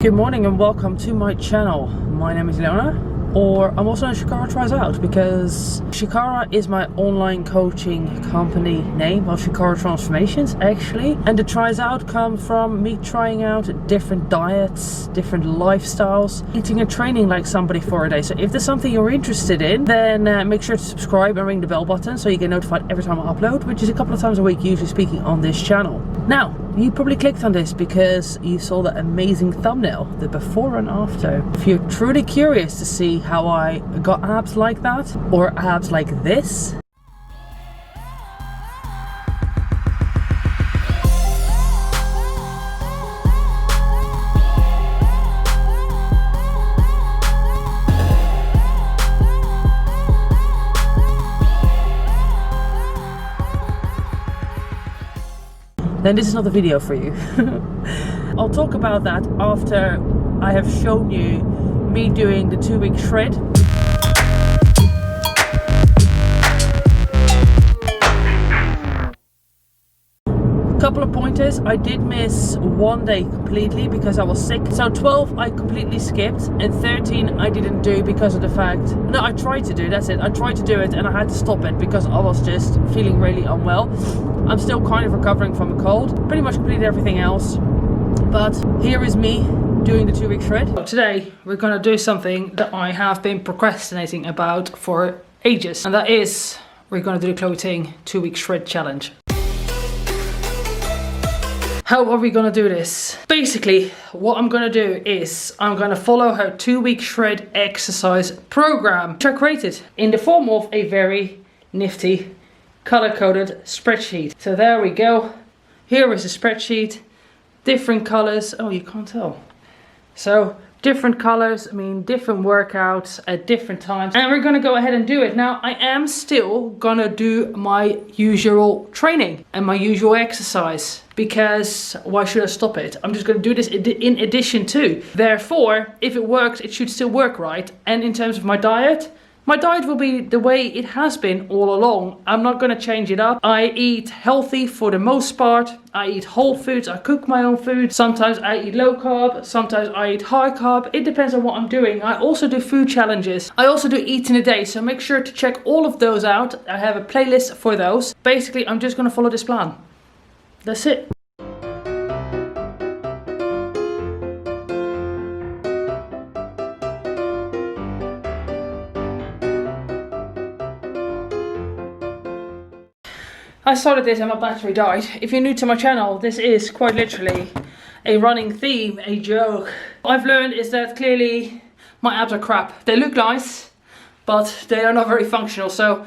Good morning and welcome to my channel. My name is Ilona, or I'm also on Shikara Tries Out, because Shikara is my online coaching company name, of Shikara Transformations actually. And the tries out come from me trying out different diets, different lifestyles, eating and training like somebody for a day. So if there's something you're interested in, then make sure to subscribe and ring the bell button so you get notified every time I upload, which is a couple of times a week, usually speaking, on this channel. Now, you probably clicked on this because you saw the amazing thumbnail, the before and after. If you're truly curious to see how I got abs like that, or abs like this, then this is not the video for you. I'll talk about that after I have shown you me doing the 2-week shred. Couple of pointers. I did miss one day completely because I was sick. So 12 I completely skipped, and 13 I didn't do because of the fact, no, I tried to do, that's it. I tried to do it and I had to stop it because I was just feeling really unwell. I'm still kind of recovering from a cold. Pretty much completed everything else. But here is me doing the 2-week shred. So today we're gonna do something that I have been procrastinating about for ages. And that is, we're gonna do the Chloe Ting 2-week shred challenge. How are we gonna do this? Basically, what I'm gonna do is I'm gonna follow her 2-week shred exercise program, which I created in the form of a very nifty color-coded spreadsheet. So there we go. Here is the spreadsheet. Different colors. Oh, you can't tell. So different colors mean different workouts at different times, and we're gonna go ahead and do it. Now, I am still gonna do my usual training and my usual exercise, because why should I stop it? I'm just gonna do this in addition to. Therefore, if it works, it should still work, right? And in terms of my diet will be the way it has been all along. I'm not gonna change it up. I eat healthy for the most part. I eat whole foods, I cook my own food. Sometimes I eat low carb, sometimes I eat high carb. It depends on what I'm doing. I also do food challenges. I also do eat in a day, so make sure to check all of those out. I have a playlist for those. Basically, I'm just gonna follow this plan. That's it. I started this and my battery died. If you're new to my channel, this is quite literally a running theme, a joke. What I've learned is that clearly my abs are crap. They look nice, but they are not very functional. So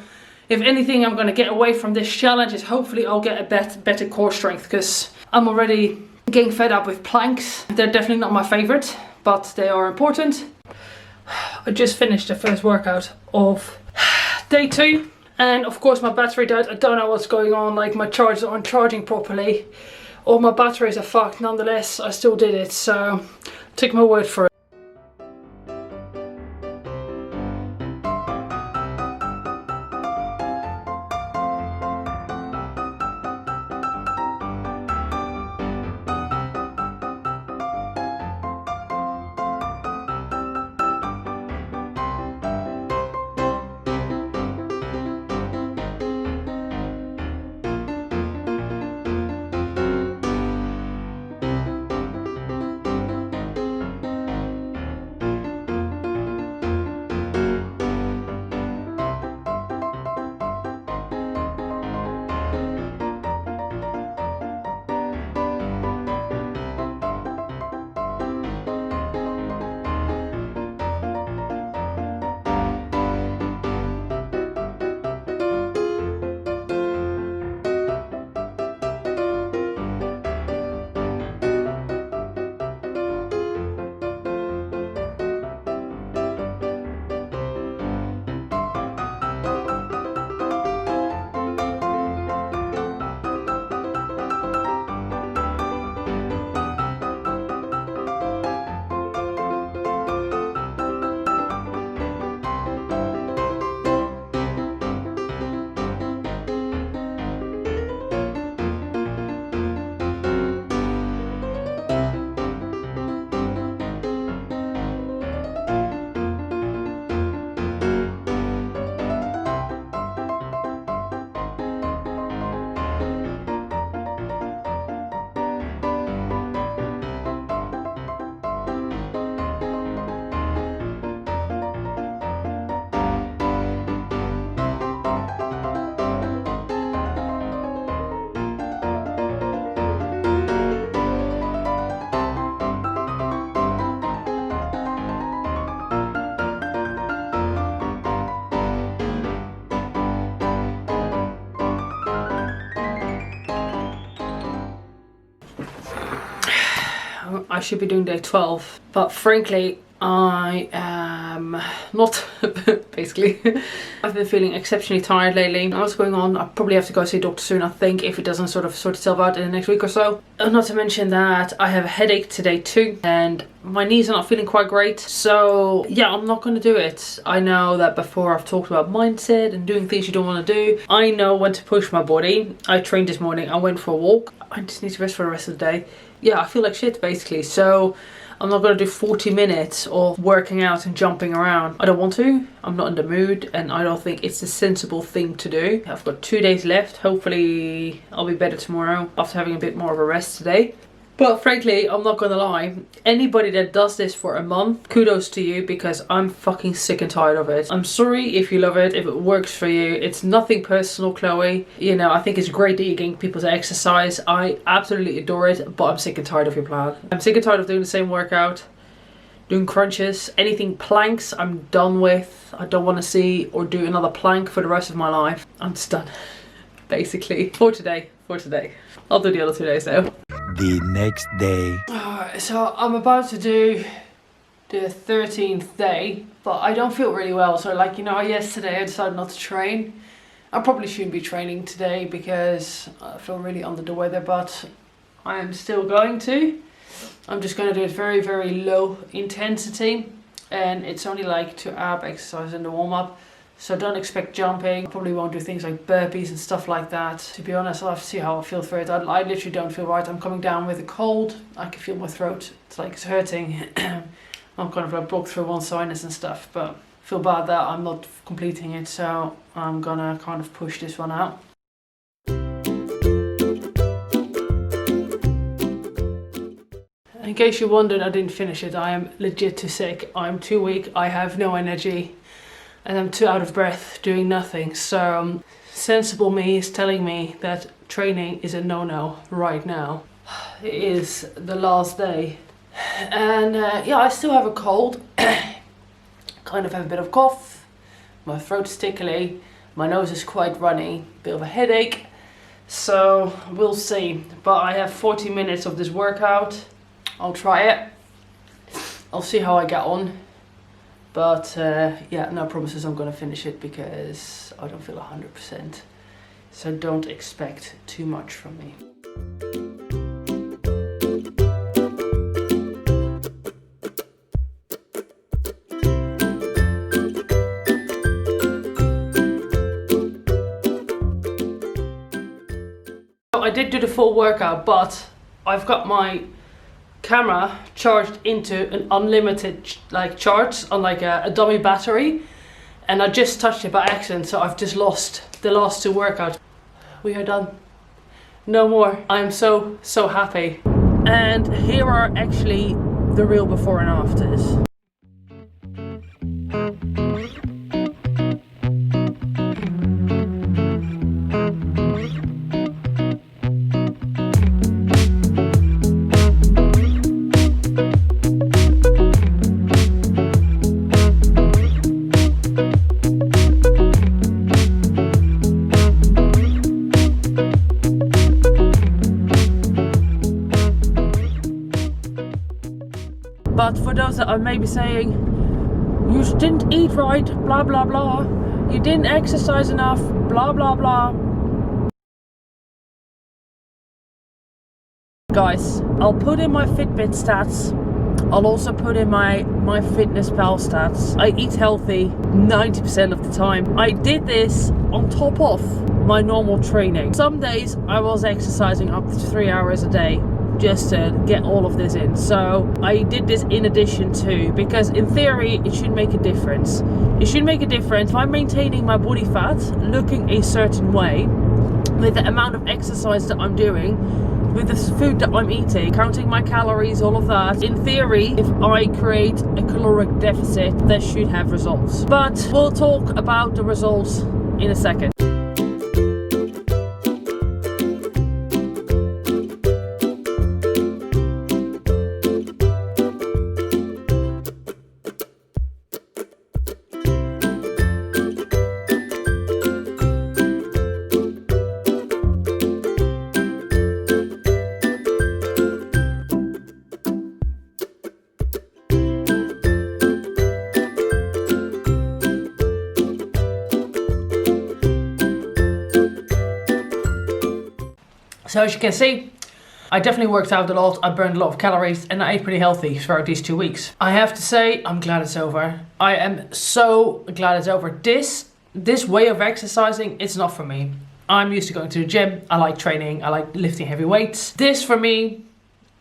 if anything I'm gonna get away from this challenge is hopefully I'll get a better core strength, because I'm already getting fed up with planks. They're definitely not my favorite, but they are important. I just finished the first workout of day 2. And of course my battery died. I don't know what's going on, like my chargers aren't charging properly, or my batteries are fucked. Nonetheless, I still did it, so take my word for it. I should be doing day 12. But frankly, I am not. Basically, I've been feeling exceptionally tired lately. What's going on? I probably have to go see a doctor soon, I think, if it doesn't sort itself out in the next week or so. Not to mention that I have a headache today too, and my knees are not feeling quite great. So yeah, I'm not going to do it. I know that before I've talked about mindset and doing things you don't want to do. I know when to push my body. I trained this morning, I went for a walk. I just need to rest for the rest of the day. Yeah, I feel like shit basically. So I'm not going to do 40 minutes of working out and jumping around. I don't want to. I'm not in the mood, and I don't think it's a sensible thing to do. I've got 2 days left. Hopefully I'll be better tomorrow after having a bit more of a rest today. But frankly, I'm not gonna lie, anybody that does this for a month, kudos to you, because I'm fucking sick and tired of it. I'm sorry if you love it, if it works for you. It's nothing personal, Chloe. You know, I think it's great that you're getting people to exercise. I absolutely adore it, but I'm sick and tired of your plan. I'm sick and tired of doing the same workout, doing crunches, anything planks, I'm done with. I don't want to see or do another plank for the rest of my life. I'm just done, basically. For today. I'll do the other 2 days though. The next day. Alright, so I'm about to do the 13th day, but I don't feel really well. So like, you know, yesterday I decided not to train. I probably shouldn't be training today because I feel really under the weather, but I am still going to. I'm just going to do it very, very low intensity, and it's only like 2 ab exercise in the warm-up. So don't expect jumping. I probably won't do things like burpees and stuff like that. To be honest, I'll have to see how I feel for it. I literally don't feel right. I'm coming down with a cold. I can feel my throat. It's like it's hurting. I'm kind of like blocked through one sinus and stuff, but I feel bad that I'm not completing it. So I'm gonna kind of push this one out. In case you wondered, I didn't finish it. I am legit too sick. I'm too weak. I have no energy. And I'm too out of breath doing nothing. So sensible me is telling me that training is a no-no right now. It is the last day. And yeah, I still have a cold. Kind of have a bit of cough. My throat's tickly. My nose is quite runny. Bit of a headache. So we'll see. But I have 40 minutes of this workout. I'll try it. I'll see how I get on. But yeah, no promises I'm going to finish it because I don't feel 100%. So don't expect too much from me. So I did do the full workout, but I've got my camera charged into an unlimited like charge on like a dummy battery, and I just touched it by accident, so I've just lost the last 2 workouts. We are done. No more. I'm so happy. And here are actually the real before and afters. But for those that are maybe saying, you didn't eat right, blah blah blah, you didn't exercise enough, blah blah blah. Guys, I'll put in my Fitbit stats. I'll also put in my MyFitnessPal stats. I eat healthy 90% of the time. I did this on top of my normal training. Some days I was exercising up to 3 hours a day just to get all of this in. So I did this in addition to, because in theory it should make a difference. It should make a difference if I'm maintaining my body fat looking a certain way with the amount of exercise that I'm doing, with the food that I'm eating, counting my calories, all of that. In theory, if I create a caloric deficit, that should have results. But we'll talk about the results in a second. So as you can see, I definitely worked out a lot, I burned a lot of calories, and I ate pretty healthy throughout these 2 weeks. I have to say, I'm glad it's over. I am so glad it's over. This way of exercising, it's not for me. I'm used to going to the gym, I like training, I like lifting heavy weights. This for me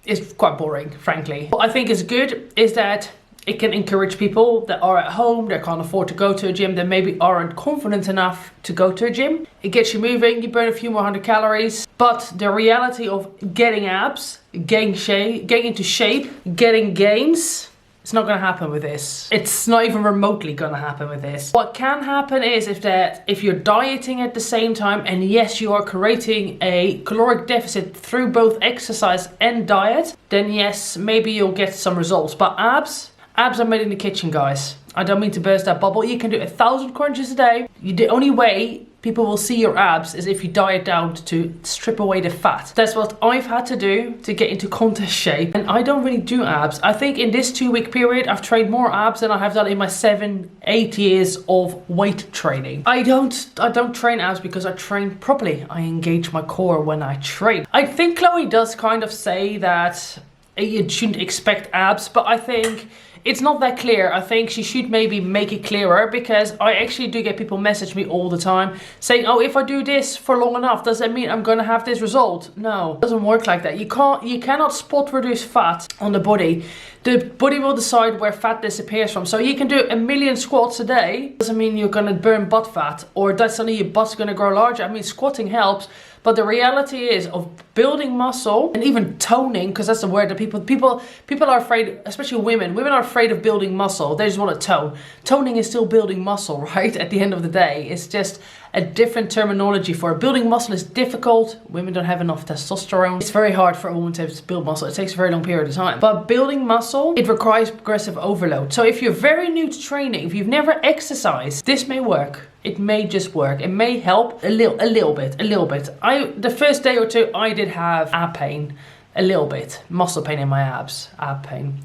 is quite boring, frankly. What I think is good is that it can encourage people that are at home, that can't afford to go to a gym, that maybe aren't confident enough to go to a gym. It gets you moving, you burn a few more 100 calories, but the reality of getting abs, getting into shape, getting gains, it's not gonna happen with this. It's not even remotely gonna happen with this. What can happen is if you're dieting at the same time, and yes, you are creating a caloric deficit through both exercise and diet, then yes, maybe you'll get some results. But abs are made in the kitchen, guys. I don't mean to burst that bubble. You can do 1,000 crunches a day. The only way people will see your abs is if you diet down to strip away the fat. That's what I've had to do to get into contest shape. And I don't really do abs. I think in this 2-week period, I've trained more abs than I have done in my 7-8 years of weight training. I don't train abs because I train properly. I engage my core when I train. I think Chloe does kind of say that you shouldn't expect abs, but I think it's not that clear. I think she should maybe make it clearer, because I actually do get people message me all the time saying, oh, if I do this for long enough, does that mean I'm gonna have this result? No, it doesn't work like that. You cannot spot reduce fat on the body. The body will decide where fat disappears from. So you can do 1,000,000 squats a day. Doesn't mean you're gonna burn butt fat, or that suddenly your butt's gonna grow larger. I mean, squatting helps. But the reality is of building muscle and even toning, because that's the word that people are afraid, especially women. Women are afraid of building muscle. They just want to tone. Toning is still building muscle, right? At the end of the day, it's just a different terminology for it. Building muscle is difficult. Women don't have enough testosterone. It's very hard for a woman to build muscle. It takes a very long period of time. But building muscle, it requires progressive overload. So if you're very new to training, if you've never exercised, this may work. It may just work. It may help a little bit. The first day or two, I did have ab pain, a little bit, muscle pain in my abs,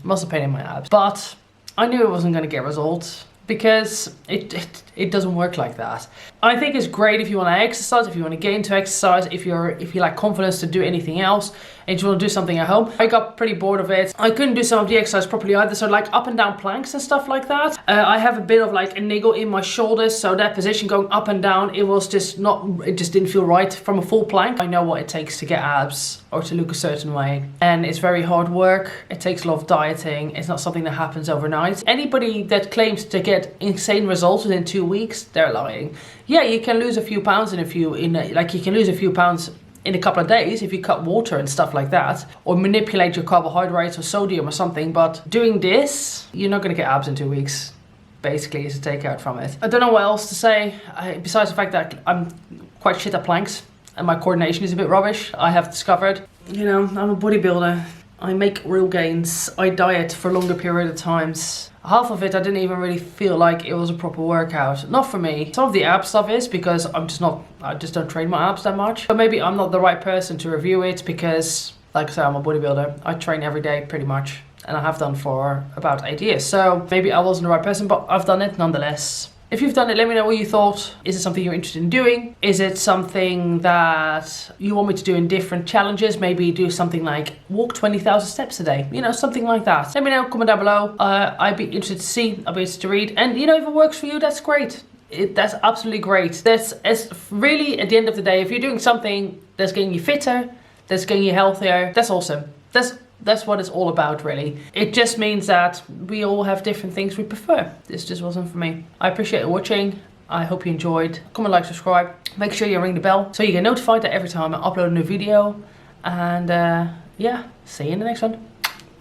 muscle pain in my abs. But I knew it wasn't going to get results, because it doesn't work like that. I think it's great if you want to exercise, if you want to get into exercise, if you lack confidence to do anything else, and you want to do something at home. I got pretty bored of it. I couldn't do some of the exercise properly either, so like up and down planks and stuff like that. I have a bit of like a niggle in my shoulders, so that position going up and down, it just didn't feel right from a full plank. I know what it takes to get abs or to look a certain way, and it's very hard work. It takes a lot of dieting. It's not something that happens overnight. Anybody that claims to get insane results within 2 weeks, they're lying. Yeah, you can lose a few pounds you can lose a few pounds in a couple of days if you cut water and stuff like that, or manipulate your carbohydrates or sodium or something. But doing this, you're not going to get abs in 2 weeks. Basically, is a takeout from it. I don't know what else to say besides the fact that I'm quite shit at planks and my coordination is a bit rubbish. I have discovered, I'm a bodybuilder. I make real gains. I diet for a longer period of times. Half of it I didn't even really feel like it was a proper workout. Not for me. Some of the ab stuff is because I just don't train my abs that much. But maybe I'm not the right person to review it, because like I said, I'm a bodybuilder. I train every day pretty much, and I have done for about 8 years. So maybe I wasn't the right person, but I've done it nonetheless. If you've done it, let me know what you thought. Is it something you're interested in doing? Is it something that you want me to do in different challenges? Maybe do something like walk 20,000 steps a day, something like that. Let me know, comment down below. I'd be interested to see, I'd be interested to read. And if it works for you, that's great. That's absolutely great. That's really, at the end of the day, if you're doing something that's getting you fitter, that's getting you healthier, that's awesome. That's what it's all about, really. It just means that we all have different things we prefer. This just wasn't for me. I appreciate you watching. I hope you enjoyed. Comment, like, subscribe. Make sure you ring the bell so you get notified that every time I upload a new video. And yeah, see you in the next one.